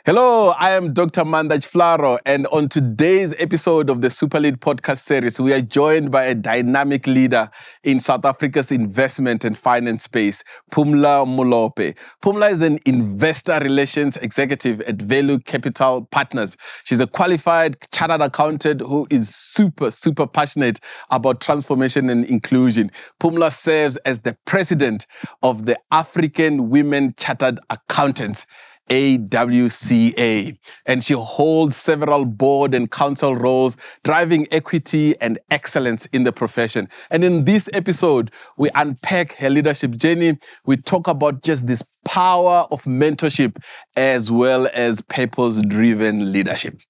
Hello, I am Dr. Maanda Tshifularo, and on today's episode of the SuperLead Podcast series, we are joined by a dynamic leader in South Africa's investment and finance space, Pumla Molope. Pumla is an investor relations executive at Value Capital Partners. She's a qualified chartered accountant who is super passionate about transformation and inclusion. Pumla serves as the president of the African Women Chartered Accountants, AWCA, and she holds several board and council roles, driving equity and excellence in the profession. And in this episode, we unpack her leadership journey. We talk about just this power of mentorship as well as purpose-driven leadership.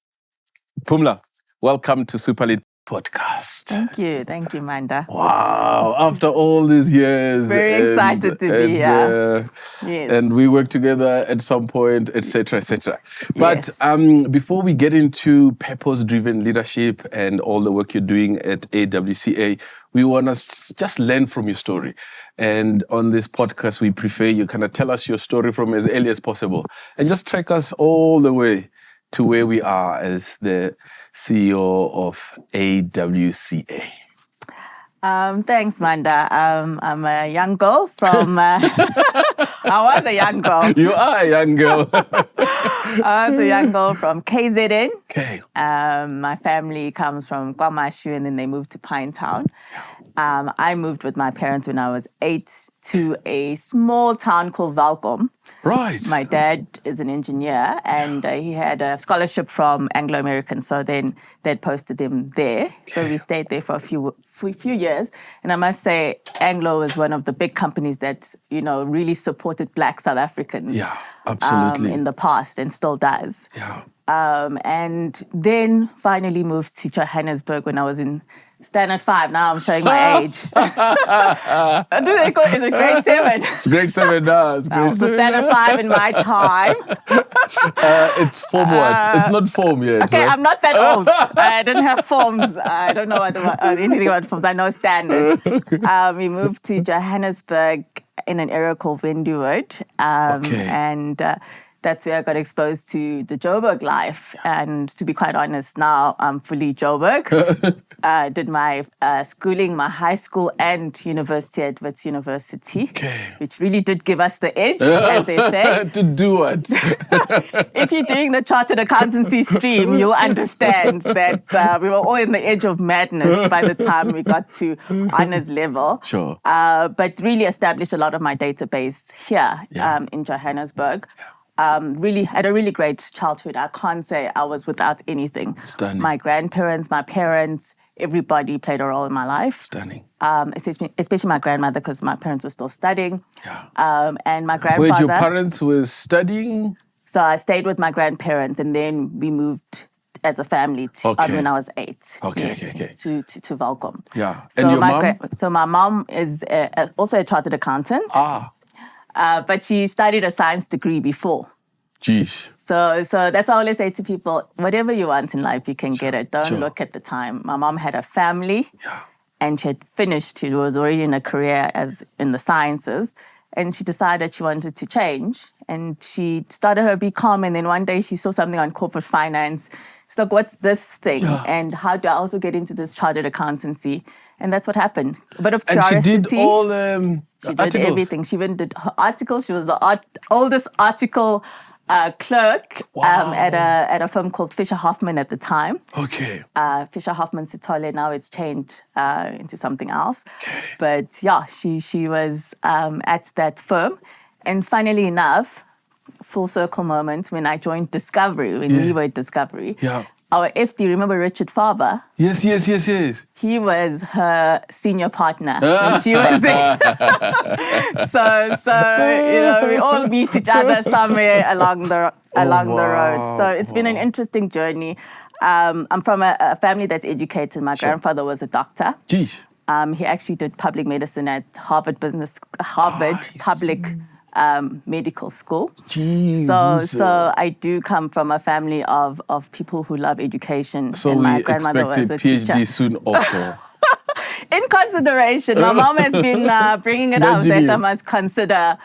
Pumla, welcome to SuperLead Podcast. Thank you, Maanda. Wow, after all these years. Very excited to be here. Yes. And we work together at some point, etc., etc. But before we get into purpose-driven leadership and all the work you're doing at AWCA, we want to just learn from your story. And on this podcast, we prefer you kind of tell us your story from as early as possible and just track us all the way to where we are as the CEO of AWCA. Thanks, Maanda. I'm a young girl from... I was a young girl. You are a young girl. I was a young girl from KZN. Okay. My family comes from KwaMashu and then they moved to Pinetown. I moved with my parents when I was 8 to a small town called Welkom. Right. My dad is an engineer and he had a scholarship from Anglo-American, so then they'd posted him there. Okay. So we stayed there for a few years. And I must say, Anglo was one of the big companies that, really supported Black South Africans. Yeah, absolutely. In the past and still does. Yeah. And then finally moved to Johannesburg when I was in Standard 5. Now I'm showing my age. Do they call it? Is it grade 7? It's grade 7 now. It's grade 7. Standard 5 in my time. It's form what? It's not form yet. Okay, right? I'm not that old. I didn't have forms. I don't know anything about forms. I know standards. We moved to Johannesburg in an area called Windhoek. And that's where I got exposed to the Joburg life. And to be quite honest, now I'm fully Joburg. I did my schooling, my high school and university at Wits University, which really did give us the edge, as they say. To do what? If you're doing the chartered accountancy stream, you'll understand that we were all in the edge of madness by the time we got to honors level. Sure. But really established a lot of my database here in Johannesburg. Really had a really great childhood. I can't say I was without anything. Stunning. My grandparents, my parents, everybody played a role in my life. Stunning. Especially my grandmother, because my parents were still studying. Yeah. And my grandfather. Wait, your parents were studying? So I stayed with my grandparents, and then we moved as a family when I was 8. Okay. To Welkom. Yeah. So and your mom? So my mom is also a chartered accountant. But she studied a science degree before. Geez. So that's all I always say to people, whatever you want in life, you can get it. Don't look at the time. My mom had a family and she had finished. She was already in a career as in the sciences. And she decided she wanted to change. And she started her BCom. And then one day she saw something on corporate finance. She's like, what's this thing? Yeah. And how do I also get into this chartered accountancy? And that's what happened. A bit of curiosity. And she did all she articles. Did everything. She even did her articles. She was the oldest article clerk at a firm called Fisher Hoffman at the time. Okay. Fisher Hoffman Sithole. Now it's changed into something else. Okay. But yeah, she was at that firm. And funnily enough, full circle moment when I joined Discovery, when we were at Discovery. Yeah. Our FD, remember Richard Faber? Yes. He was her senior partner when she was there. so we all meet each other somewhere along the road. So it's been an interesting journey. I'm from a family that's educated. My grandfather was a doctor. Geez. He actually did public medicine at Harvard Public medical school. Jeez. So I do come from a family of people who love education. So and we my grandmother expect was a a PhD teacher. soon also. in consideration. My mom has been bringing it up that I must consider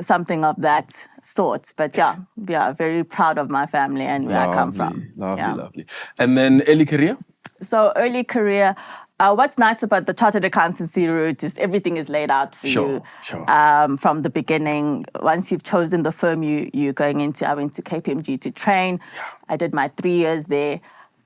something of that sort. But yeah, very proud of my family and where I come from. Lovely. And then early career? So early career, what's nice about the chartered accountancy route is everything is laid out for you from the beginning. Once you've chosen the firm you're going into, I went to KPMG to train. Yeah. I did my 3 years there.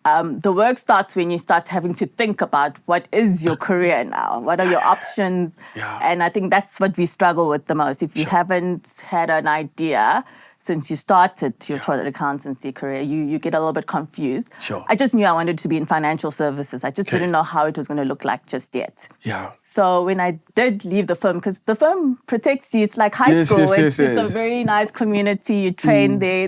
The work starts when you start having to think about what is your career now? What are your options? Yeah. And I think that's what we struggle with the most. If you haven't had an idea since you started your chartered accountancy career, you get a little bit confused. Sure. I just knew I wanted to be in financial services. I just didn't know how it was going to look like just yet. Yeah. So when I did leave the firm, because the firm protects you, it's like high school. It's a very nice community. You train there.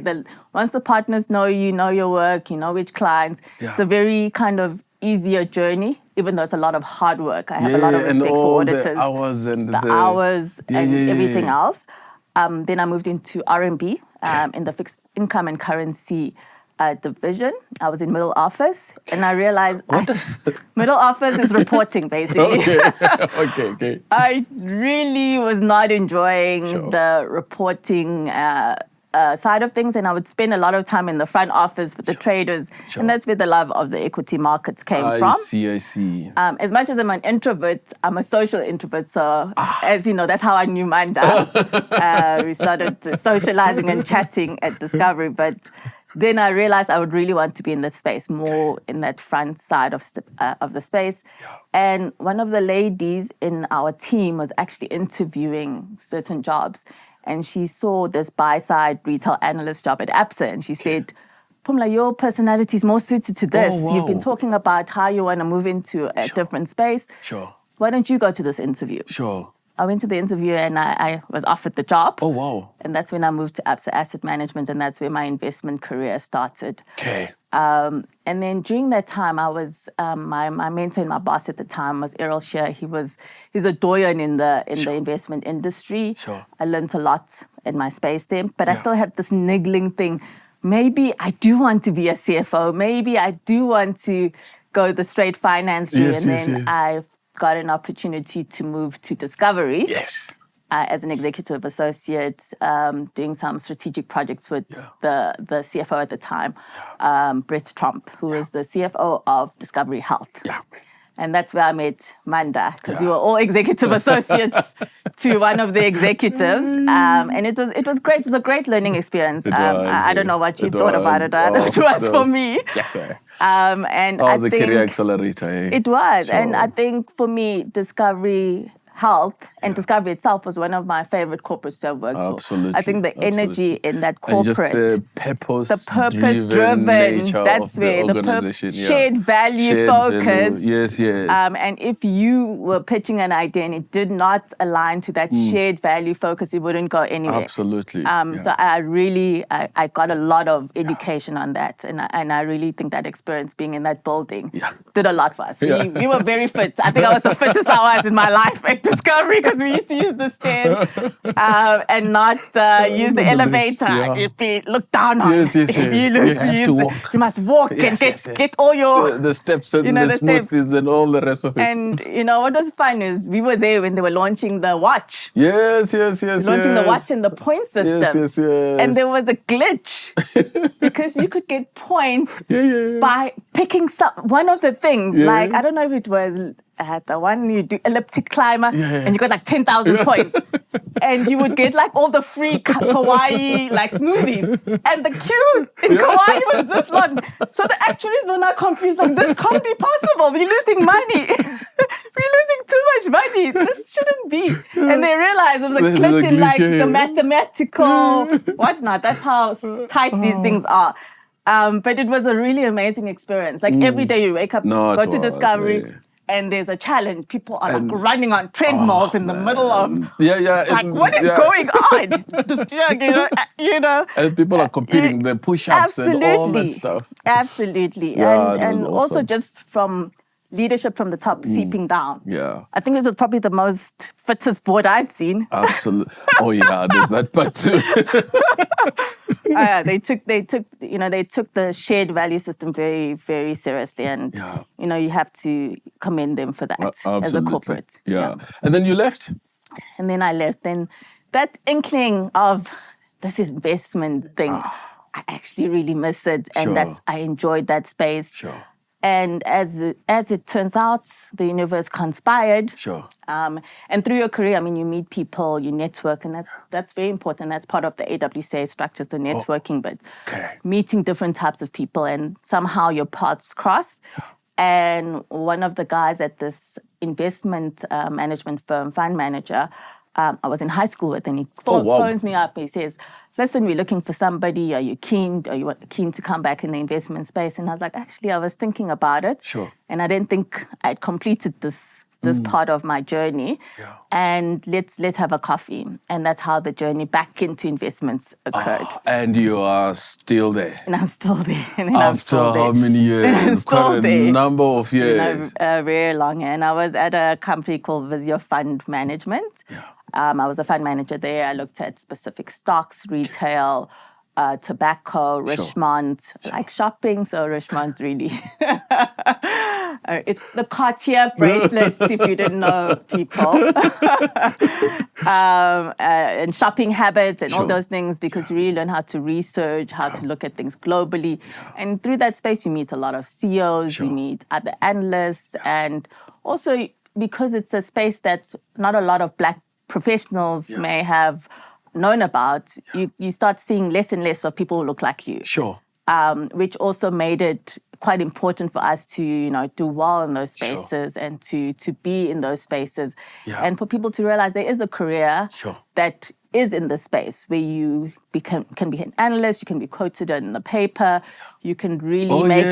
Once the partners know you, know your work, you know which clients. Yeah. It's a very kind of easier journey, even though it's a lot of hard work. I have a lot of respect for auditors. The hours and hours and everything else. Then I moved into R&B in the fixed income and currency division. I was in middle office, and I realized middle office is reporting, basically. Okay. I really was not enjoying the reporting side of things, and I would spend a lot of time in the front office with the traders, and that's where the love of the equity markets came from. I see. As much as I'm an introvert, I'm a social introvert, so as you know, that's how I knew Maanda. We started socializing and chatting at Discovery, but then I realized I would really want to be in this space, more in that front side of the space. Yeah. And one of the ladies in our team was actually interviewing certain jobs. And she saw this buy-side retail analyst job at AWCA, and she said, Pumla, your personality is more suited to this. Oh, wow. You've been talking about how you want to move into a different space. Sure. Why don't you go to this interview? Sure. I went to the interview and I was offered the job. Oh, wow. And that's when I moved to AWCA Asset Management, and that's where my investment career started. Okay. And then during that time, I was my mentor and my boss at the time was Errol Shear. He's a doyen in the investment industry. Sure. I learned a lot in my space there, but I still had this niggling thing. Maybe I do want to be a CFO. Maybe I do want to go the straight finance route. I got an opportunity to move to Discovery. Yes. As an executive associate, doing some strategic projects with the CFO at the time, Brett Trump, who is the CFO of Discovery Health. Yeah. And that's where I met Maanda, because we were all executive associates to one of the executives. And it was great. It was a great learning experience. I don't know what you thought about it. It was for me. Yes, sir. And I was a career accelerator. It was. Sure. And I think for me, Discovery Health and Discovery itself was one of my favorite corporates to have worked for. Absolutely. I think the energy in that corporate, and just the purpose-driven that's where the shared value focus. Yes. And if you were pitching an idea and it did not align to that shared value focus, it wouldn't go anywhere. Absolutely. So I got a lot of education on that, and I really think that experience being in that building did a lot for us. We were very fit. I think I was the fittest I was in my life at Discovery, because we used to use the stairs and not use the elevator. If we look down on it, you must walk and get all your the steps and the smoothies and all the rest of it. And what was fun is we were there when they were launching the watch. Yes. Launching the watch and the point system. Yes. And there was a glitch because you could get points by picking one of the things. Like, I don't know if it was the one you do elliptic climber and you got like 10,000 points, and you would get like all the free Kauai like smoothies, and the queue in Kauai was this long. So the actuaries were not confused, like, this can't be possible, we're losing money. We're losing too much money, this shouldn't be. And they realized it was a glitch in like the mathematical whatnot. That's how tight these things are. But it was a really amazing experience. Like every day you wake up, go to Discovery, and there's a challenge. People are like running on treadmills in the middle of like, what is going on? Just, And people are competing, the push-ups and all that stuff. Absolutely. And also just from leadership from the top seeping down. Yeah. I think it was probably the most fittest board I'd seen. Absolutely. Oh yeah, there's that part too. They took the shared value system very, very seriously, and you have to commend them for that as a corporate. Yeah. And then you left. And then I left. Then that inkling of this investment thing, I actually really miss it, and I enjoyed that space. Sure. And as it turns out, the universe conspired. Sure. And through your career, you meet people, you network, and that's very important. That's part of the AWCA structures, the networking, but meeting different types of people, and somehow your paths cross. And one of the guys at this investment management firm, fund manager, I was in high school with, and he phones me up. He says, "Listen, we're looking for somebody. Are you keen? Are you keen to come back in the investment space?" And I was like, "Actually, I was thinking about it." Sure. And I didn't think I'd completed this part of my journey. Yeah. And let's have a coffee. And that's how the journey back into investments occurred. And you are still there. And I'm still there. And after how many years? I'm still there. Number of years. Very long. And I was at a company called Visio Fund Management. Yeah. I was a fund manager there. I looked at specific stocks, retail, tobacco, Richmond, like shopping. So Richmond's really... it's the Cartier bracelets, if you didn't know, people. And shopping habits and all those things, because you really learn how to research, how to look at things globally. And through that space, you meet a lot of CEOs, you meet other analysts, and also because it's a space that not a lot of Black professionals may have known about, you start seeing less and less of people who look like you. Sure. Which also made it quite important for us to, do well in those spaces and to be in those spaces. Yeah. And for people to realize there is a career that is in the space where you can be an analyst, you can be quoted in the paper, you can really make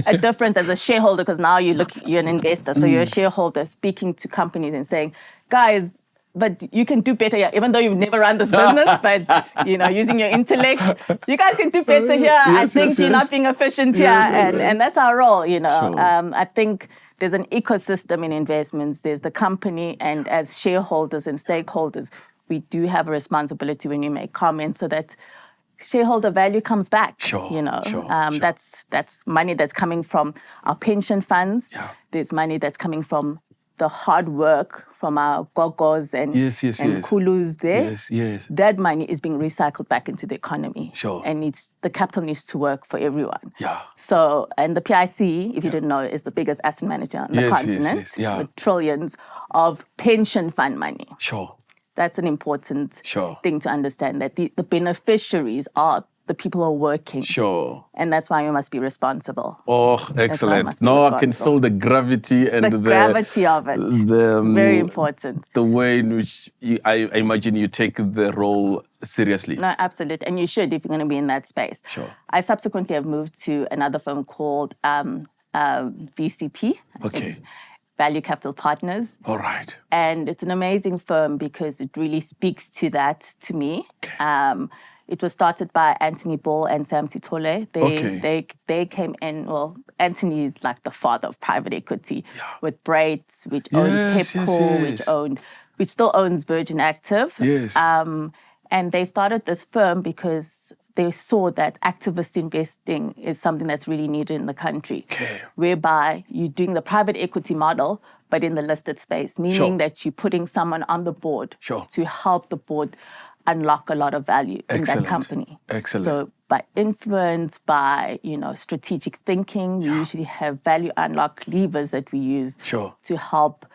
a difference as a shareholder, because now you're an investor, so you're a shareholder speaking to companies and saying, guys, but you can do better here, even though you've never run this business, but, using your intellect, you guys can do better here. I think you're not being efficient here. And that's our role, Sure. I think there's an ecosystem in investments. There's the company, and as shareholders and stakeholders, we do have a responsibility when you make comments so that shareholder value comes back. Sure. That's money that's coming from our pension funds. Yeah. There's money that's coming from the hard work from our gogos and kulus there. Yes. That money is being recycled back into the economy. Sure. And the capital needs to work for everyone. Yeah. So, and the PIC, if you didn't know, is the biggest asset manager on the continent with trillions of pension fund money. Sure. That's an important thing to understand, that the beneficiaries are the people who are working. Sure. And that's why you must be responsible. Oh, excellent. Now I can feel the gravity and the gravity of it. It's very important. The way in which I imagine you take the role seriously. No, absolutely. And you should if you're going to be in that space. Sure. I subsequently have moved to another firm called VCP. Okay. Value Capital Partners. All right. And it's an amazing firm because it really speaks to that to me. Okay. It was started by Anthony Ball and Sam Sitole. They came in, well, Anthony is like the father of private equity with Brait's, which owned Pepco, which still owns Virgin Active. Yes. And they started this firm because they saw that activist investing is something that's really needed in the country, whereby you're doing the private equity model, but in the listed space, meaning that you're putting someone on the board to help the board unlock a lot of value in that company. Excellent. So by influence, by strategic thinking, we usually have value unlock levers that we use to help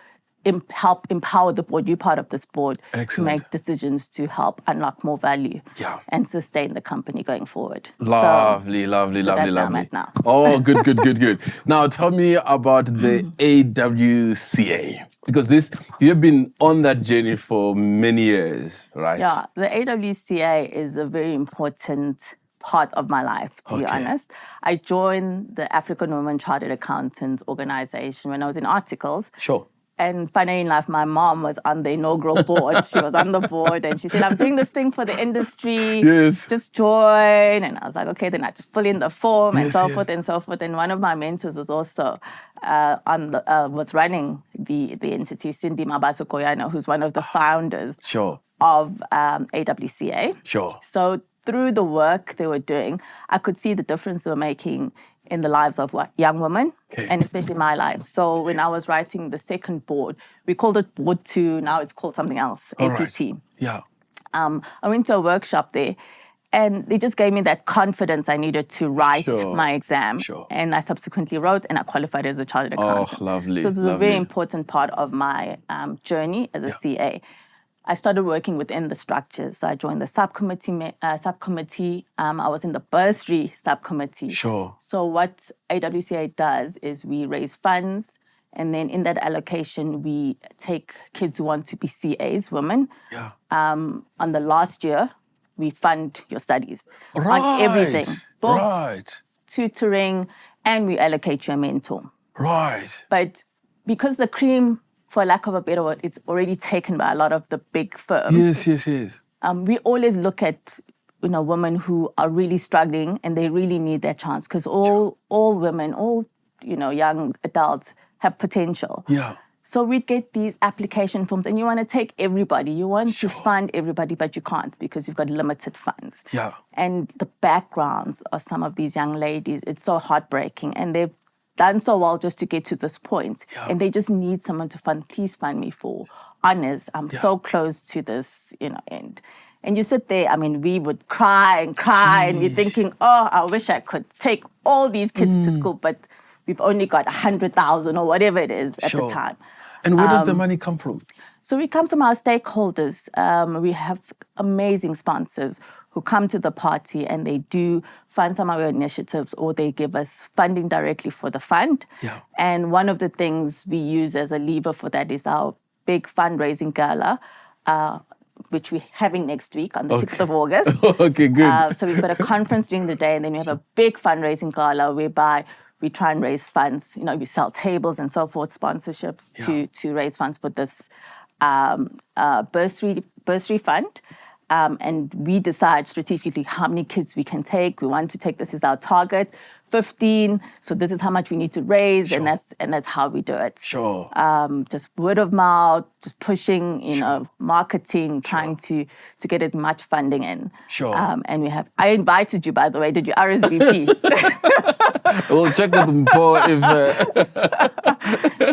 empower the board. You're part of this board to make decisions to help unlock more value and sustain the company going forward. Lovely. That's where I'm at now. Oh, good. Now tell me about the AWCA. Because you've been on that journey for many years, right? Yeah, the AWCA is a very important part of my life, to be honest. I joined the African Women Chartered Accountants Organization when I was in articles. Sure. And funny enough, my mom was on the inaugural board. She was on the board and she said, I'm doing this thing for the industry. Yes. Just join. And I was like, okay, then I just fill in the form and so yes. forth and so forth. And one of my mentors was also was running the entity, Cindy Mabaso-Koyana, who's one of the founders of AWCA. Sure. So through the work they were doing, I could see the difference they were making in the lives of young women, and especially my life. So when I was writing the second board, we called it Board 2, now it's called something else, APT. Right. Yeah. I went to a workshop there, and they just gave me that confidence I needed to write my exam. And I subsequently wrote, and I qualified as a chartered accountant. Oh, lovely. So this was a very important part of my journey as a CA. I started working within the structures. So I joined the subcommittee. I was in the bursary subcommittee. So what AWCA does is we raise funds, and then in that allocation, we take kids who want to be CAs, women. On the last year, we fund your studies on everything. Books, tutoring, and we allocate you a mentor. But because the cream, for lack of a better word, it's already taken by a lot of the big firms. Yes. We always look at women who are really struggling and they really need their chance, because all women, all young adults have potential. So we get these application forms, and you want to take everybody. You want to fund everybody, but you can't because you've got limited funds. And the backgrounds of some of these young ladies, it's so heartbreaking, and they've done so well just to get to this point. And they just need someone to fund. Please fund me for honors. I'm so close to this, end. And you sit there, we would cry and you're thinking, oh, I wish I could take all these kids to school, but we've only got 100,000 or whatever it is at the time. And where does the money come from? So it comes from our stakeholders. We have amazing sponsors who come to the party and they do fund some of our initiatives, or they give us funding directly for the fund. And one of the things we use as a lever for that is our big fundraising gala, which we're having next week on the 6th of August. Okay, good. So we've got a conference during the day, and then we have a big fundraising gala whereby we try and raise funds. We sell tables and so forth, sponsorships to raise funds for this bursary fund. And we decide strategically how many kids we can take. We want to take, this is our target, 15. So this is how much we need to raise, and that's how we do it. Just word of mouth, just pushing, marketing, trying to get as much funding in. And I invited you, by the way. Did you RSVP? We'll check with Mpo if...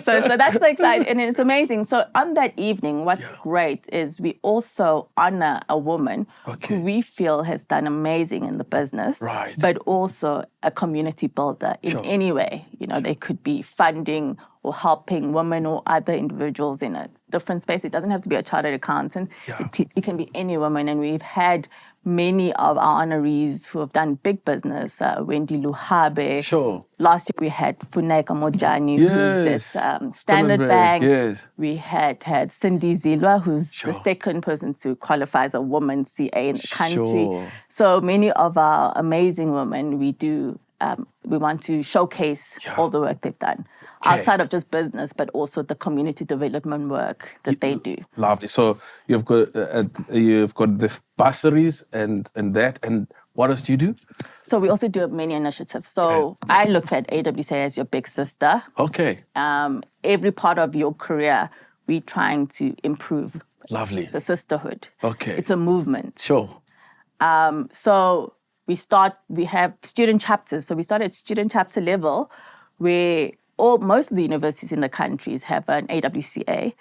So that's the exciting, and it's amazing. So on that evening, what's great is we also honor a woman who we feel has done amazing in the business, but also a community builder in any way. They could be funding or helping women or other individuals in a different space. It doesn't have to be a chartered accountant. It can be any woman, and we've had many of our honorees who have done big business, Wendy Luhabe. Last year we had Funeka Mojani, who's at Standard Bank. We had Cindy Zilwa, who's the second person to qualify as a woman CA in the country. So many of our amazing women, we want to showcase all the work they've done. Outside of just business, but also the community development work that they do. Lovely. So you've got the bursaries and that, and what else do you do? So we also do many initiatives. So I look at AWCA as your big sister. Every part of your career, we're trying to improve. The sisterhood. It's a movement. So we have student chapters. So we start at student chapter level, where most of the universities in the countries have an AWCA.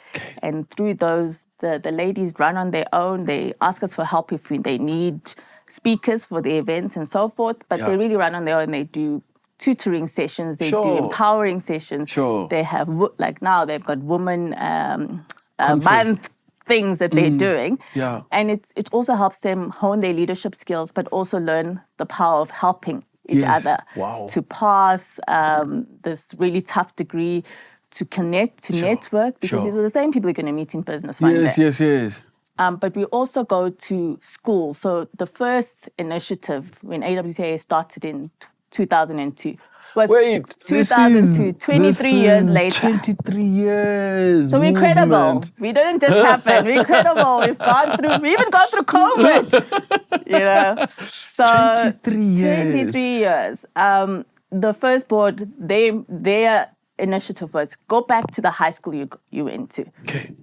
And through those, the ladies run on their own. They ask us for help if they need speakers for the events and so forth. But they really run on their own. They do tutoring sessions. They do empowering sessions. They have, now they've got women month things that they're doing. And it also helps them hone their leadership skills, but also learn the power of helping each other to pass this really tough degree, to connect, to network, because these are the same people you're going to meet in business one day. But we also go to schools. So the first initiative when AWCA started in 2002. Was Wait, 2002, 23 years later. 23 years. So we're credible. movement. We didn't just happen. We're credible. We even gone through COVID. You know, so 23 years. 23 years. The first board, their initiative was go back to the high school you went to. Okay.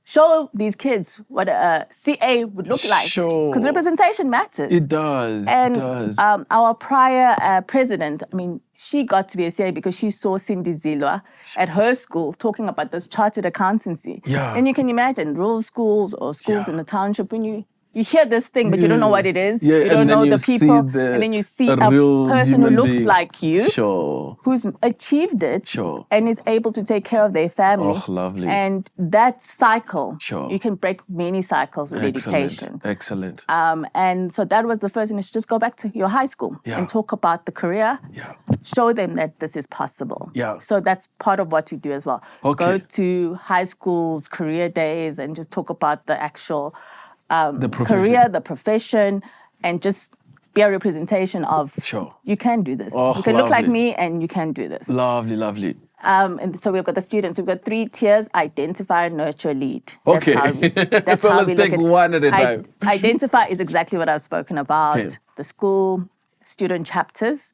Show these kids what a CA would look like. Sure. Because representation matters. It does. And it does. Our prior president, I mean, she got to be a CA because she saw Cindy Zilwa at her school talking about this chartered accountancy. Yeah. And you can imagine rural schools or schools in the township, when you hear this thing, but you don't know what it is. Yeah, you don't and then know you the people. see And then you see a real person who human looks being. like you, Sure. who's achieved it, Sure. and is able to take care of their family. Oh, lovely. And that cycle, Sure. you can break many cycles with education. Excellent. And so that was the first initiative. Just go back to your high school and talk about the career. Yeah. Show them that this is possible. Yeah. So that's part of what we do as well. Okay. Go to high schools, career days, and just talk about the actual The profession. career, the profession, and just be a representation of you can do this. Oh, you can look like lovely. me and you can do this. Lovely. And so we've got the students. We've got 3 tiers: identify, nurture, lead. Okay. That's So how let's we look take at one at a time. Identify is exactly what I've spoken about. Okay. The school, student chapters.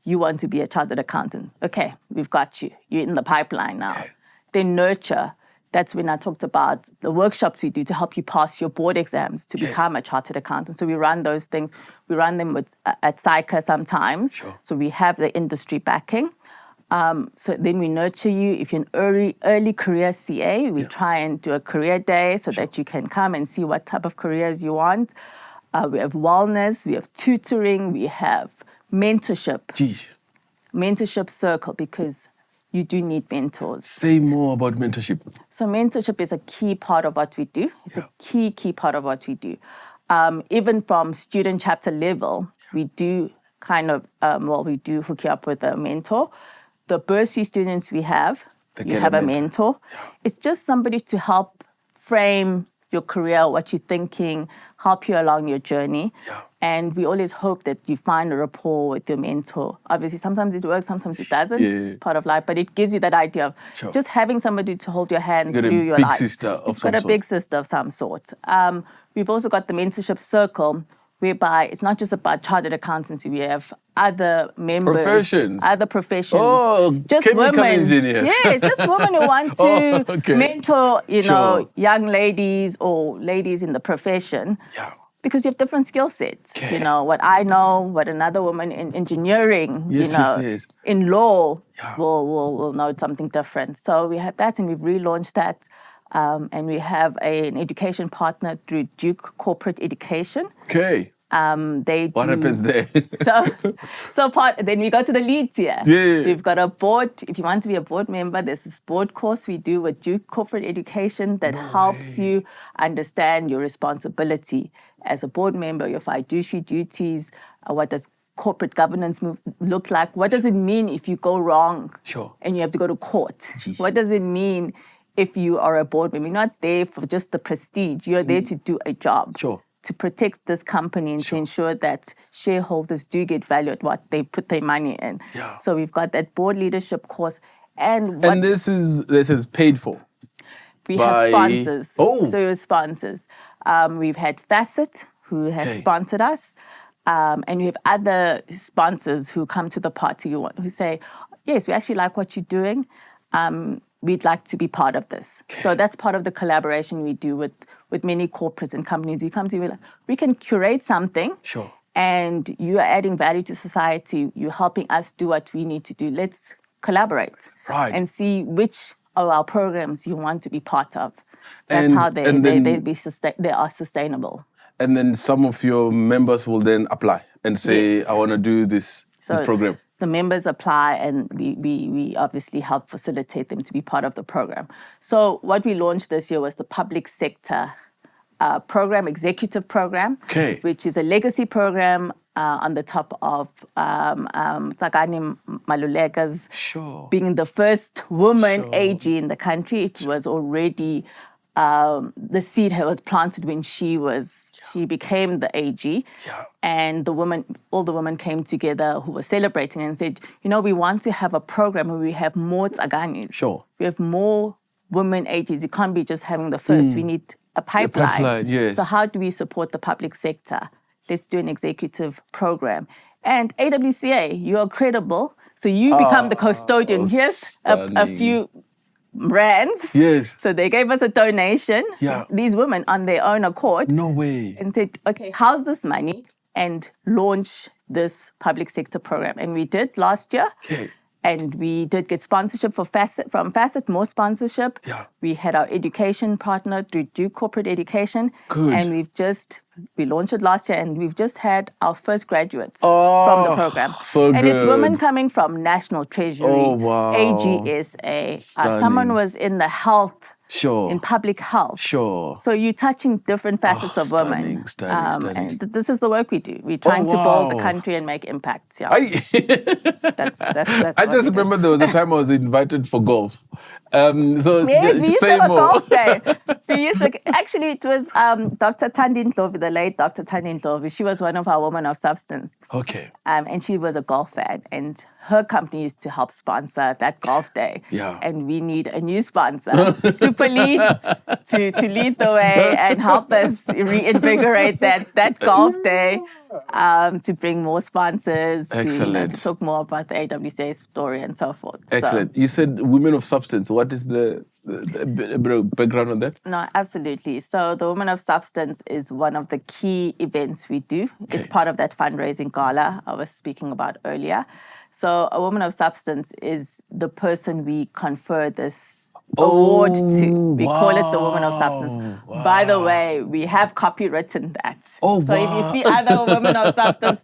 You want to be a chartered accountant. Okay, we've got you. You're in the pipeline now. Okay. Then nurture. That's when I talked about the workshops we do to help you pass your board exams to become a chartered accountant. So we run those things. We run them at SAICA sometimes. Sure. So we have the industry backing. So then we nurture you. If you're an early career CA, we try and do a career day so that you can come and see what type of careers you want. We have wellness, we have tutoring, we have mentorship. Geez. Mentorship circle, because you do need mentors. Say more about mentorship. So mentorship is a key part of what we do. It's a key part of what we do. Even from student chapter level, we do we do hook you up with a mentor. The bursary students we have, you have a mentor. Yeah. It's just somebody to help frame your career, what you're thinking, help you along your journey. Yeah. And we always hope that you find a rapport with your mentor. Obviously, sometimes it works, sometimes it doesn't. Yeah. It's part of life, but it gives you that idea of just having somebody to hold your hand through your life. You've got a big sister of some sort. We've also got the mentorship circle, whereby it's not just about chartered accountancy. We have other members, other professions. Oh, just chemical women. engineers. Yes, just women who want to mentor, Sure. young ladies or ladies in the profession. Yeah. Because you have different skill sets. Okay. What I know, what another woman in engineering, Yes. in law will know something different. So we have that, and we've relaunched that. And we have an education partner through Duke Corporate Education. Okay. What happens there? Then we go to the lead tier. Yeah. We've got a board. If you want to be a board member, there's this board course we do with Duke Corporate Education that helps you understand your responsibility as a board member, your fiduciary duties, what does corporate governance look like? What does it mean if you go wrong and you have to go to court? Jeez. What does it mean if you are a board member? You're not there for just the prestige. You're there to do a job. To protect this company and to ensure that shareholders do get value at what they put their money in. Yeah. So we've got that board leadership course. And this is paid for? We have sponsors. Oh. So we have sponsors. We've had Facet, who have sponsored us. And we have other sponsors who come to the party who say, yes, we actually like what you're doing. We'd like to be part of this. Okay. So that's part of the collaboration we do with many corporates and companies. We come to you, we can curate something. And you are adding value to society. You're helping us do what we need to do. Let's collaborate and see which of our programs you want to be part of. That's how they are sustainable. And then some of your members will then apply and say, I want to do this program. The members apply, and we obviously help facilitate them to be part of the program. So what we launched this year was the public sector program, executive program, which is a legacy program on the top of Tsakani Maluleka's being the first woman AG in the country. It was already the seed was planted when she became the AG. Yeah. And all the women came together who were celebrating and said, we want to have a program where we have more tsaganis. Sure. We have more women AGs. You can't be just having the first. We need a pipeline. A pipeline, yes. So how do we support the public sector? Let's do an executive program. And AWCA, you are credible. So you become the custodian. Here's a few brands. Yes. So they gave us a donation. Yeah. These women on their own accord. No way. And said, okay, house this money and launch this public sector program. And we did last year. Okay. And we did get sponsorship from Facet, more sponsorship. Yeah. We had our education partner through Duke Corporate Education. Good. And we launched it last year, and we've just had our first graduates from the program. So and good. It's women coming from National Treasury, AGSA. Someone was in the health, in public health. Sure. So you're touching different facets of women. Stunning. And this is the work we do. We're trying to build the country and make impacts. Yeah. That's I just remember there was a time I was invited for golf. Yes, we used to have a golf day. Actually, it was Dr. Tandin Ndlovu, the late Dr. Tandin Ndlovu. She was one of our women of substance. Okay. And she was a golf fan. And her company used to help sponsor that golf day. Yeah. And we need a new sponsor, SuperLead, to lead the way and help us reinvigorate that golf day. To bring more sponsors, to talk more about the AWCA story and so forth. Excellent. So, you said women of substance. What is the background on that? No, absolutely. So the Women of Substance is one of the key events we do. Okay. It's part of that fundraising gala I was speaking about earlier. So a Woman of Substance is the person we confer this award to. We call it the Woman of Substance. Wow. By the way, we have copywritten that. So if you see other Women of Substance,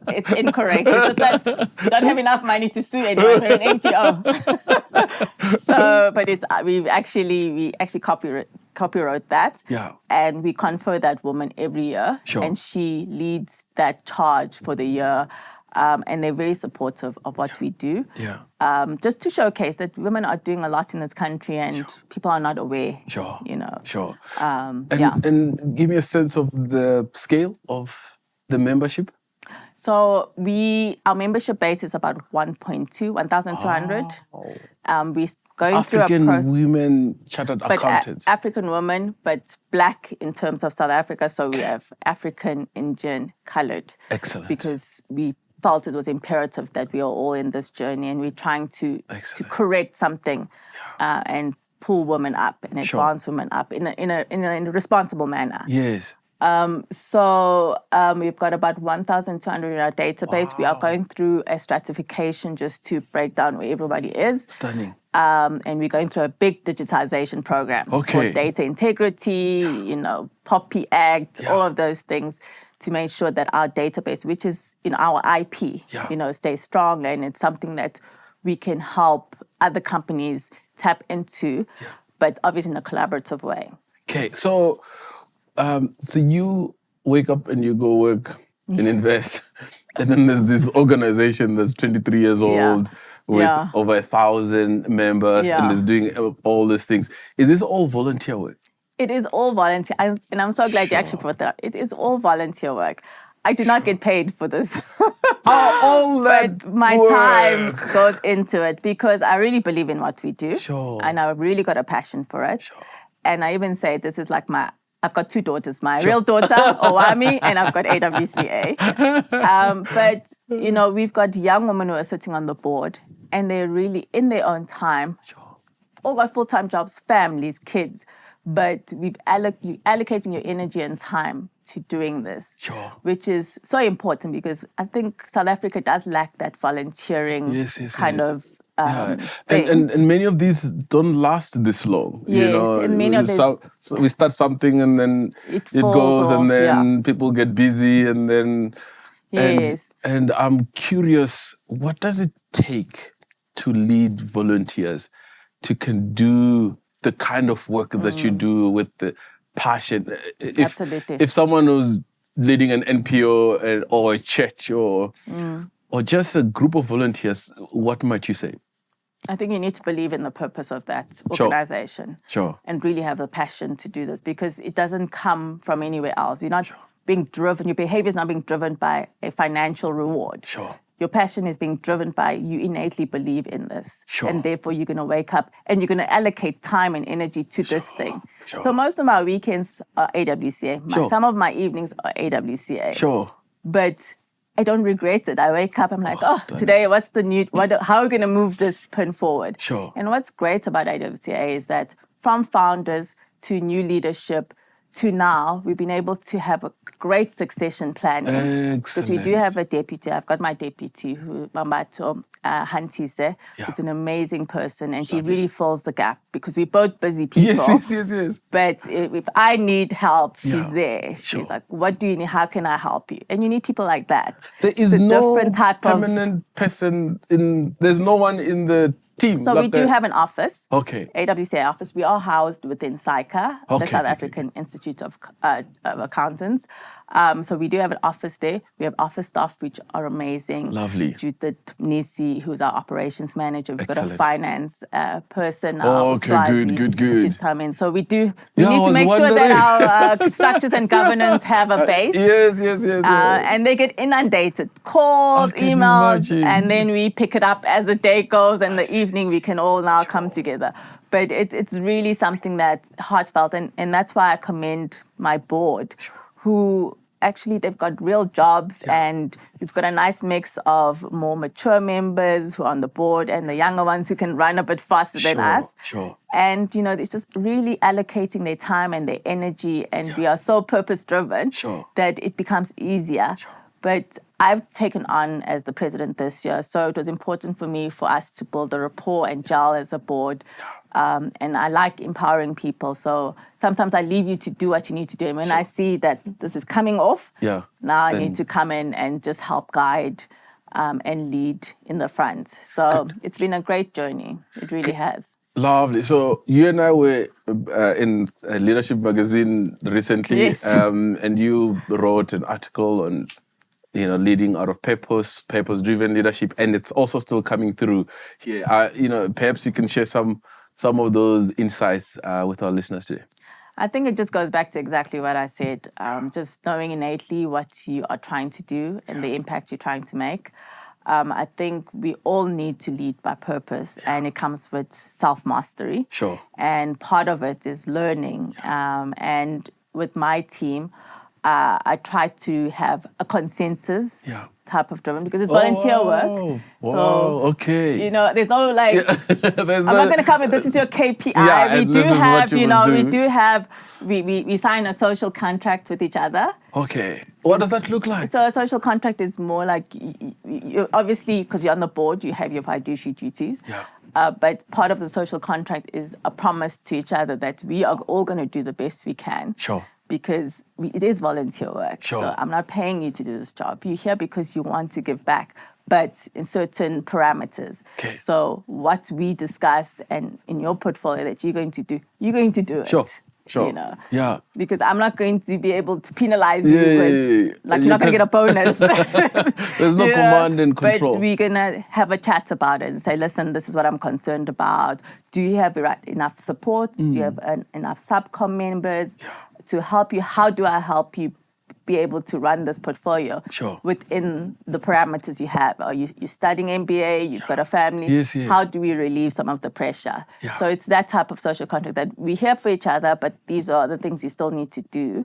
it's incorrect. It's just that we don't have enough money to sue anyone. We're an NPO. But we actually copyright that. Yeah. And we confer that woman every year. Sure. And she leads that charge for the year. And they're very supportive of what we do. Yeah. Just to showcase that women are doing a lot in this country and people are not aware. Sure. Sure. And give me a sense of the scale of the membership. So our membership base is about 1,200. We're going through a process. African women chartered accountants. African women, but Black in terms of South Africa. So we have African, Indian, coloured. Excellent. Because we felt it was imperative that we are all in this journey and we're trying to correct something and pull women up and advance women up in a responsible manner. Yes. So we've got about 1,200 in our database. Wow. We are going through a stratification just to break down where everybody is. Stunning. And we're going through a big digitization program for data integrity, POPI Act, all of those things, to make sure that our database, which is our IP, stays strong, and it's something that we can help other companies tap into, but obviously in a collaborative way. Okay, so you wake up and you go work and invest, and then there's this organization that's 23 years old with over 1,000 members and is doing all these things. Is this all volunteer work? It is all volunteer, and I'm so glad you actually brought that up. It is all volunteer work. I do not get paid for this. All that but my work. Time goes into it because I really believe in what we do. Sure. And I've really got a passion for it. Sure. And I even say this is like I've got two daughters, my real daughter, Owami, and I've got AWCA. But, we've got young women who are sitting on the board and they're really in their own time. Sure. All got full-time jobs, families, kids. But you're allocating your energy and time to doing this, which is so important because I think South Africa does lack that volunteering kind of thing. And many of these don't last this long. Yes, and many of these... So we start something and then it goes off, and then people get busy and then... Yes. And I'm curious, what does it take to lead volunteers to can do the kind of work that you do with the passion? Absolutely. If someone who's leading an NPO or a church or just a group of volunteers, what might you say? I think you need to believe in the purpose of that organization. Sure. And really have the passion to do this, because it doesn't come from anywhere else. You're not being driven, your behavior is not being driven by a financial reward. Sure. Your passion is being driven by you innately believe in this. Sure. And therefore you're going to wake up and you're going to allocate time and energy to this thing. Sure. So most of my weekends are AWCA. Some of my evenings are AWCA. Sure. But I don't regret it. I wake up, I'm like, today, what's the new, how are we going to move this pin forward? Sure. And what's great about AWCA is that from founders to new leadership to now, we've been able to have a great succession planning. Excellent. Because we do have a deputy. I've got my deputy, Maanda Tshifularo, who's an amazing person, and she really fills the gap because we're both busy people. Yes. But if I need help, she's there. She's like, what do you need? How can I help you? And you need people like that. There is no different type permanent person there's no one in the team. So we do have an office. Okay. AWCA office. We are housed within SAICA, the South African Institute of Accountants. So we do have an office there. We have office staff which are amazing. Lovely. Judith Nisi, who's our operations manager. We've got a finance person. Good. She's coming. So we need to make sure that our structures and governance have a base. Yes. And they get inundated. Calls, emails, and then we pick it up as the day goes, and the evening we can all now come together. But it's really something that's heartfelt, and that's why I commend my board, who actually they've got real jobs, and we've got a nice mix of more mature members who are on the board and the younger ones who can run a bit faster than us. Sure. And, it's just really allocating their time and their energy, and we are so purpose-driven that it becomes easier. But I've taken on as the president this year, so it was important for us to build a rapport and gel as a board. And I like empowering people, so sometimes I leave you to do what you need to do. And when I see that this is coming off, now I need to come in and just help guide and lead in the front. So it's been a great journey. It really has. Lovely. So you and I were in a leadership magazine recently, and you wrote an article on leading out of purpose-driven leadership, and it's also still coming through here. Perhaps you can share some of those insights with our listeners today. I think it just goes back to exactly what I said, just knowing innately what you are trying to do and the impact you're trying to make. I think we all need to lead by purpose, and it comes with self-mastery. Sure. And part of it is learning. And with my team, I try to have a consensus type of driven, because it's volunteer work. So, there's no I'm not going to come with this is your KPI. We sign a social contract with each other. Okay. What does that look like? So a social contract is more like, you obviously, because you're on the board, you have your fiduciary duties. But part of the social contract is a promise to each other that we are all going to do the best we can. Sure. Because it is volunteer work. Sure. So I'm not paying you to do this job. You're here because you want to give back, but in certain parameters. Okay. So what we discuss and in your portfolio that you're going to do it. Sure. Because I'm not going to be able to penalize you with, you're not going to get a bonus. There's no command and control. But we're going to have a chat about it and say, listen, this is what I'm concerned about. Do you have enough support? Do you have enough subcom members to help you? How do I help you be able to run this portfolio within the parameters you have? Are you're studying MBA, you've got a family. Yes. How do we relieve some of the pressure? So it's that type of social contract that we're here for each other, but these are the things you still need to do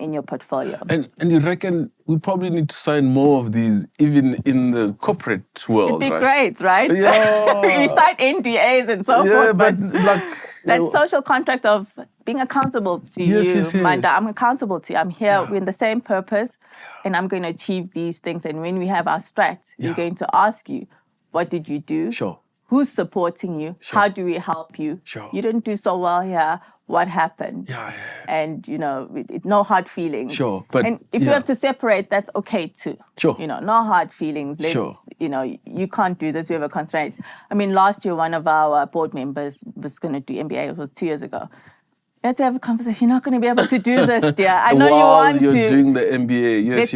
in your portfolio. And you reckon we probably need to sign more of these even in the corporate world, It'd be great, right? You start NDAs and so forth, but that social contract of being accountable to you, Maanda, I'm accountable to you. I'm here, we're in the same purpose, and I'm going to achieve these things. And when we have our strat, we're going to ask you, what did you do? Who's supporting you? How do we help you? You didn't do so well here. What happened? And, no hard feelings. But, and if you have to separate, that's okay too. No hard feelings. You can't do this. We have a constraint. I mean, last year, one of our board members was going to do MBA. It was 2 years ago. You have to have a conversation. You're not going to be able to do this, dear. I know you While want you're to. doing the MBA. Yes.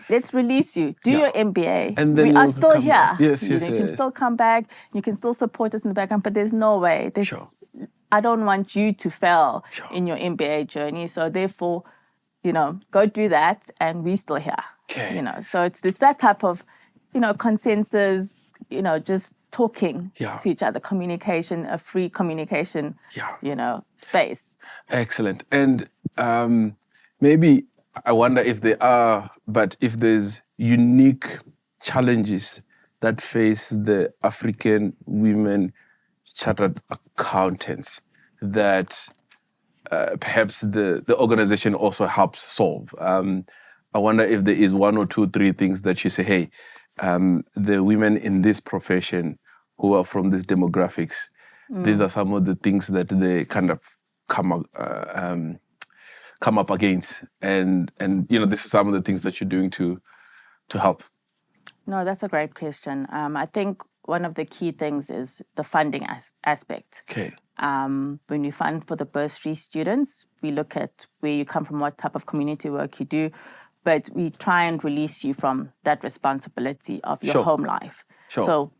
Let's release you. Do your MBA. And then we are still here. Back. Yes. You can still come back. You can still support us in the background, but there's no way. I don't want you to fail in your MBA journey. So therefore, go do that, and we're still here. Okay. So it's that type of, consensus. Just talking to each other, communication, a free communication. Space. Excellent. And maybe I wonder if if there's unique challenges that face the African women chartered accountants that perhaps the organization also helps solve. I wonder if there is 1 or 2, 3 things that you say, hey, the women in this profession who are from these demographics, these are some of the things that they kind of come up against, and this is some of the things that you're doing to help. No, that's a great question. I think one of the key things is the funding aspect. Okay. When we fund for the bursary students, we look at where you come from, what type of community work you do, but we try and release you from that responsibility of your home life. Sure. So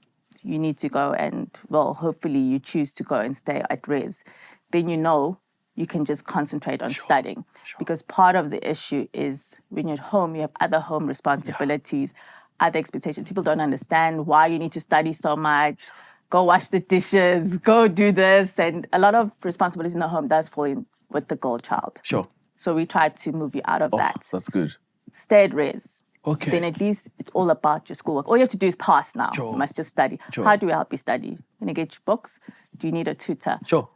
you need to go and, hopefully you choose to go and stay at res. Then you can just concentrate on studying. Sure. Because part of the issue is when you're at home, you have other home responsibilities, other expectations. People don't understand why you need to study so much. Go wash the dishes, go do this. And a lot of responsibilities in the home does fall in with the girl child. Sure. So we try to move you out of that. That's good. Stay at res. Okay. Then at least it's all about your schoolwork. All you have to do is pass now. Sure. You must just study. Sure. How do we help you study? Can you get your books? Do you need a tutor? Sure.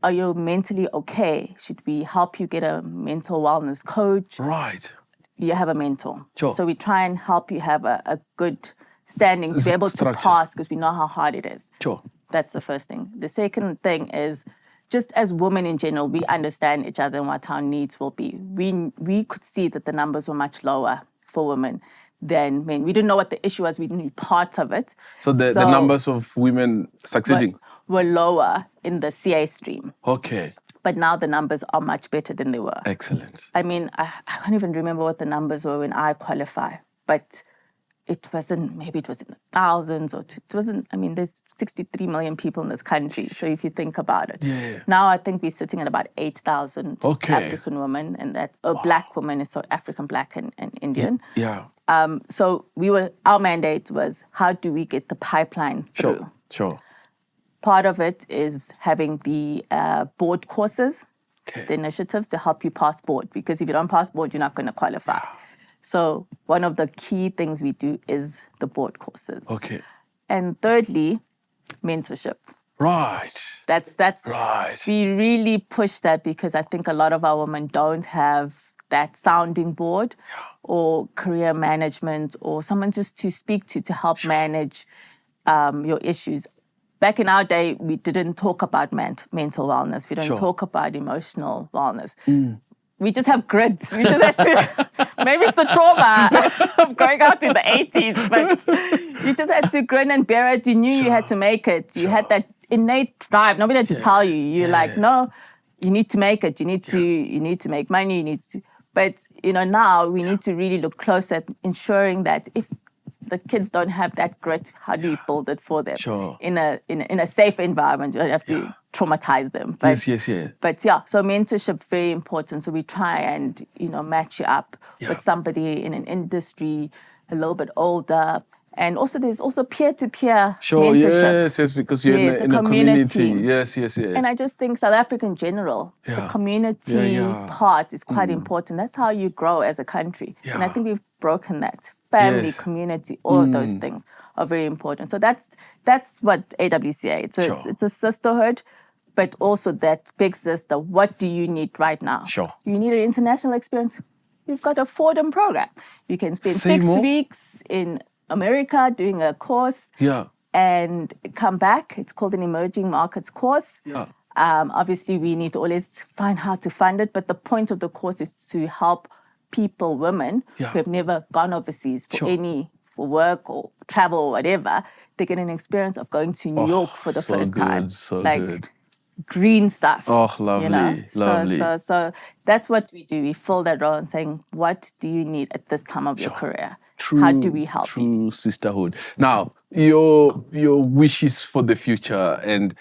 Are you mentally okay? Should we help you get a mental wellness coach? Right. You have a mentor. Sure. So we try and help you have a good standing to be able to pass, because we know how hard it is. Sure. That's the first thing. The second thing is, just as women in general, we understand each other and what our needs will be. We could see that the numbers were much lower for women than men. We didn't know what the issue was. We didn't need part of it. So the numbers of women succeeding were lower in the CA stream. Okay. But now the numbers are much better than they were. Excellent. I mean, I can't even remember what the numbers were when I qualified, but it wasn't, maybe it was in the thousands, or it wasn't, I mean, there's 63 million people in this country. So if you think about it. Yeah. Now I think we're sitting at about 8,000 African women, and that, black women, so African, black and Indian. Yeah. So our mandate was, how do we get the pipeline through? Sure. Part of it is having the board courses, the initiatives to help you pass board, because if you don't pass board, you're not going to qualify. So one of the key things we do is the board courses. Okay. And thirdly, mentorship. Right. That's right. We really push that, because I think a lot of our women don't have that sounding board or career management or someone just to speak to help manage your issues. Back in our day, we didn't talk about mental wellness. We don't talk about emotional wellness. We just have grids. We just had to, maybe it's the trauma of growing up in the 80s, but you just had to grin and bear it. You knew you had to make it. You had that innate drive. Nobody had to tell you. You're like, no, you need to make it. You need to make money. You need to. But, now we need to really look close at ensuring that if the kids don't have that grit, how do you build it for them in a safe environment? You don't have to traumatize them. But, yes. But so mentorship, very important. So we try and, match you up with somebody in an industry a little bit older. And also there's also peer-to-peer mentorship. Yes, because you're in a community. Yes. And I just think South Africa in general, the community part is quite important. That's how you grow as a country. And I think we've broken that. Family, community, all of those things are very important. So that's what AWCA, it's a sisterhood, but also that big sister, what do you need right now? You need an international experience. You've got a Fordham program. You can spend 6 weeks in America doing a course and come back. It's called an emerging markets course. Obviously, we need to always find how to fund it, but the point of the course is to help people, women who have never gone overseas for work or travel or whatever. They get an experience of going to New York for the first time. So good. green stuff. Oh, lovely, lovely. So that's what we do. We fill that role and saying, what do you need at this time of your career? How do we help you? True sisterhood. Now, your wishes for the future, and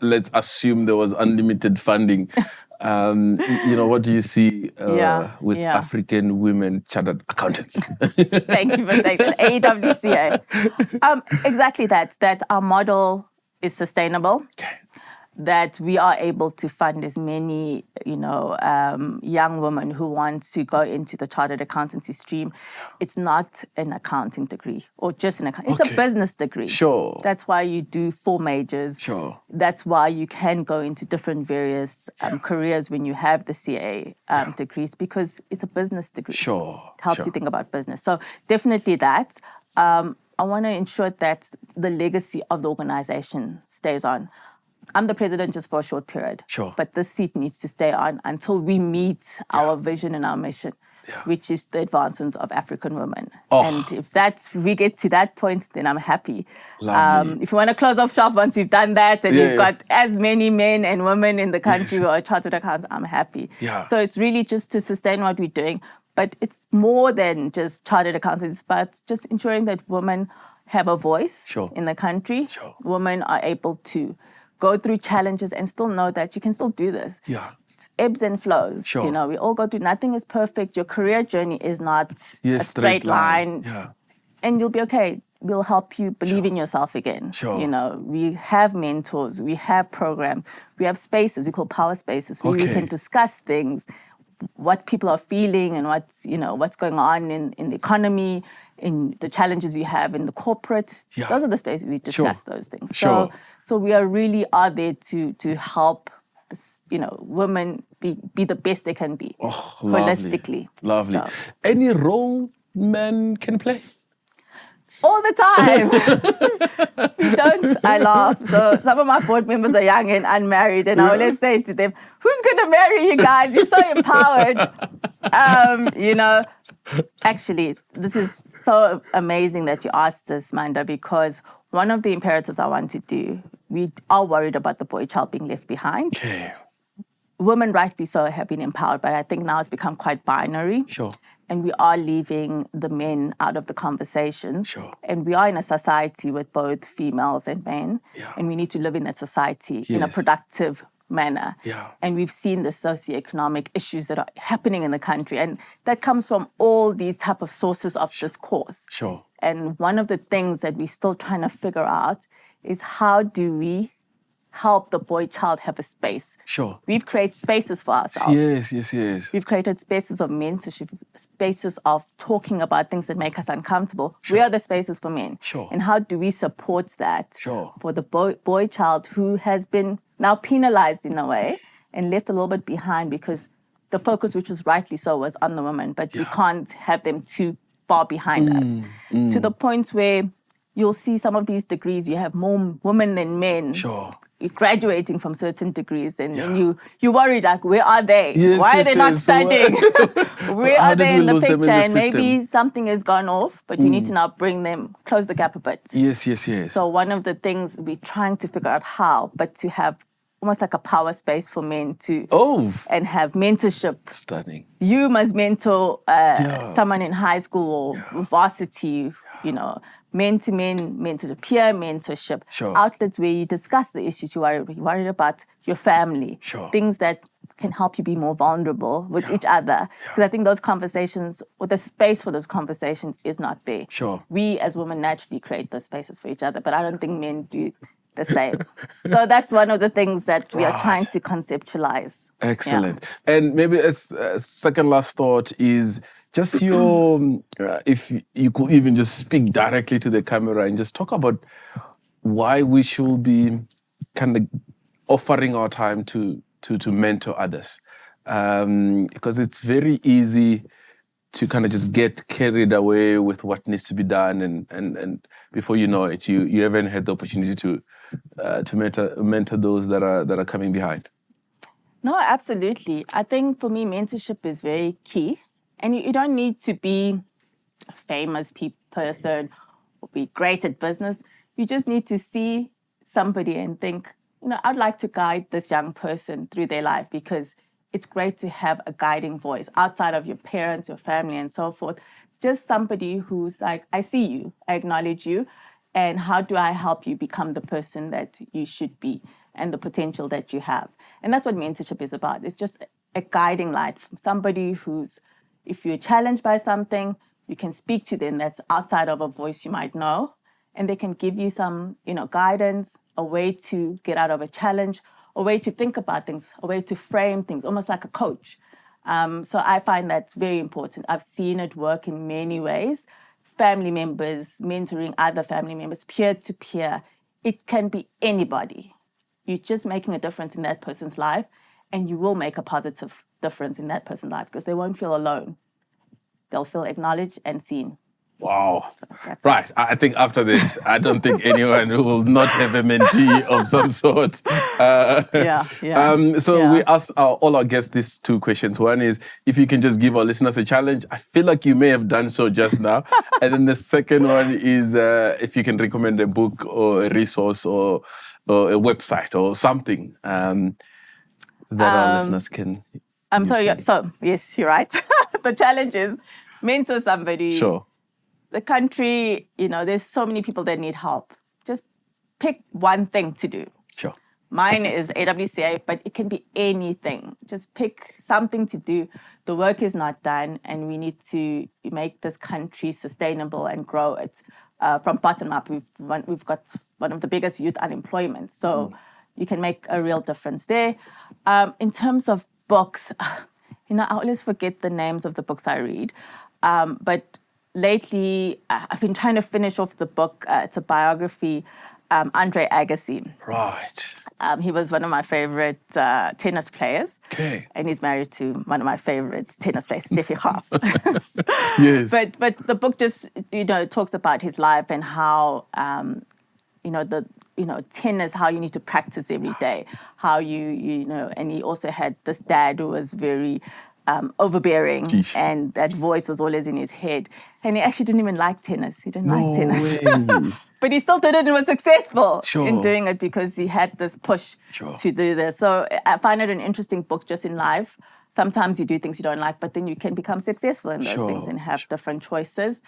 let's assume there was unlimited funding. What do you see with African women chartered accountants? Thank you for saying that. AWCA. Exactly that. That our model is sustainable. Okay. That we are able to fund as many, young women who want to go into the chartered accountancy stream. It's not an accounting degree or just an accounting. It's a business degree. Sure. That's why you do 4 majors. Sure. That's why you can go into different various careers when you have the CA degrees, because it's a business degree. Sure. It helps you think about business. So definitely that. I want to ensure that the legacy of the organization stays on. I'm the president just for a short period. Sure. But this seat needs to stay on until we meet our vision and our mission, which is the advancement of African women. Oh. And if we get to that point, then I'm happy. Lovely. If you want to close off shop once we've done that and you've got as many men and women in the country who are chartered accountants, I'm happy. Yeah. So it's really just to sustain what we're doing. But it's more than just chartered accountants, but just ensuring that women have a voice in the country. Sure. Women are able to go through challenges and still know that you can still do this. Yeah. It's ebbs and flows. Sure. We all go through, nothing is perfect. Your career journey is not a straight line. Yeah. And you'll be okay. We'll help you believe in yourself again. Sure. We have mentors, we have programs, we have spaces, we call power spaces, where we can discuss things, what people are feeling and what's going on in the economy, in the challenges you have in the corporate. Yeah. Those are the spaces we discuss those things. Sure. So we really are there to help women be the best they can be, holistically. Lovely. So. Any role men can play? All the time. We don't. I laugh. So some of my board members are young and unmarried, and I always say to them, "Who's going to marry you guys? You're so empowered." Actually, this is so amazing that you asked this, Maanda, because one of the imperatives I want to do, we are worried about the boy child being left behind. Okay. Women, rightly so, have been empowered, but I think now it's become quite binary. Sure. And we are leaving the men out of the conversations. Sure. And we are in a society with both females and men. Yeah. And we need to live in that society in a productive manner. Yeah. And we've seen the socioeconomic issues that are happening in the country. And that comes from all these type of sources of discourse. Sure. And one of the things that we're still trying to figure out is how do we help the boy child have a space. Sure. We've created spaces for ourselves. Yes. We've created spaces of mentorship, spaces of talking about things that make us uncomfortable. Sure. We are the spaces for men. Sure. And how do we support that for the boy child who has been now penalized in a way and left a little bit behind because the focus, which was rightly so, was on the women, but we can't have them too far behind us. To the point where you'll see some of these degrees, you have more women than men. Sure. Graduating from certain degrees and you worry like, where are they? Yes, Why are they not studying? Where are they in the picture? And system? Maybe something has gone off, but we need to now bring them, close the gap a bit. Yes. So one of the things we're trying to figure out how, but to have almost like a power space for men to and have mentorship. Stunning. You must mentor someone in high school or varsity, men-to-men mentorship, peer mentorship, outlets where you discuss the issues you're worried about your family, things that can help you be more vulnerable with each other. Because I think those conversations, or the space for those conversations is not there. Sure. We as women naturally create those spaces for each other, but I don't think men do the same. So that's one of the things that we are trying to conceptualize. Excellent. And maybe a second last thought is just your, if you could even just speak directly to the camera and just talk about why we should be kind of offering our time to mentor others. Because it's very easy to kind of just get carried away with what needs to be done, and before you know it, you haven't had the opportunity to mentor those that are coming behind. No, absolutely. I think for me, mentorship is very key, and you don't need to be a famous person or be great at business. You just need to see somebody and think, I'd like to guide this young person through their life, because it's great to have a guiding voice outside of your parents, your family, and so forth. Just somebody who's like, I see you, I acknowledge you, and how do I help you become the person that you should be and the potential that you have? And that's what mentorship is about. It's just a guiding light from somebody who's, if you're challenged by something, you can speak to them that's outside of a voice you might know, and they can give you some, guidance, a way to get out of a challenge, a way to think about things, a way to frame things, almost like a coach. So I find that's very important. I've seen it work in many ways. Family members, mentoring other family members, peer-to-peer. It can be anybody. You're just making a difference in that person's life, and you will make a positive difference in that person's life, because they won't feel alone. They'll feel acknowledged and seen. Wow. So right. It. I think after this, I don't think anyone will not have a mentee of some sort. So we ask all our guests these two questions. One is, if you can just give our listeners a challenge. I feel like you may have done so just now. And then the second one is if you can recommend a book or a resource or a website or something that our listeners can... So yes, you're right. The challenge is mentor somebody. Sure. The country, there's so many people that need help. Just pick one thing to do. Sure. Mine is AWCA, but it can be anything. Just pick something to do. The work is not done, and we need to make this country sustainable and grow it from bottom up. We've got one of the biggest youth unemployment, so you can make a real difference there. In terms of books, I always forget the names of the books I read, but lately, I've been trying to finish off the book. It's a biography, Andre Agassi. Right. He was one of my favorite tennis players. Okay. And he's married to one of my favorite tennis players, Steffi Graf. Yes. But the book just, talks about his life and how, tennis, how you need to practice every day. How and he also had this dad who was very... overbearing. Jeez. And that voice was always in his head. And he actually didn't even like tennis. He didn't like tennis. But he still did it and was successful in doing it, because he had this push to do this. So I find it an interesting book just in life. Sometimes you do things you don't like, but then you can become successful in those things and have different choices.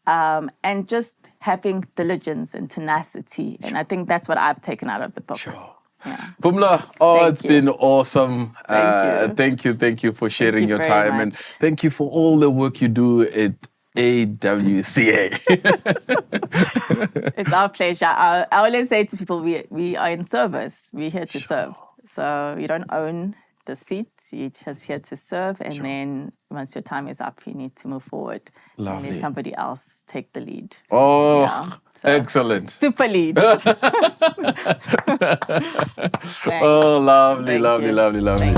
And just having diligence and tenacity. And I think that's what I've taken out of the book. Sure. Yeah. Pumla, it's been awesome. Thank you for sharing your time, and thank you for all the work you do at AWCA. It's our pleasure. I always say to people, we are in service. We're here to serve. So you don't own the seat. You're just here to serve, and then once your time is up, you need to move forward. Lovely. And let somebody else take the lead. Oh, excellent. SuperLead. Lovely.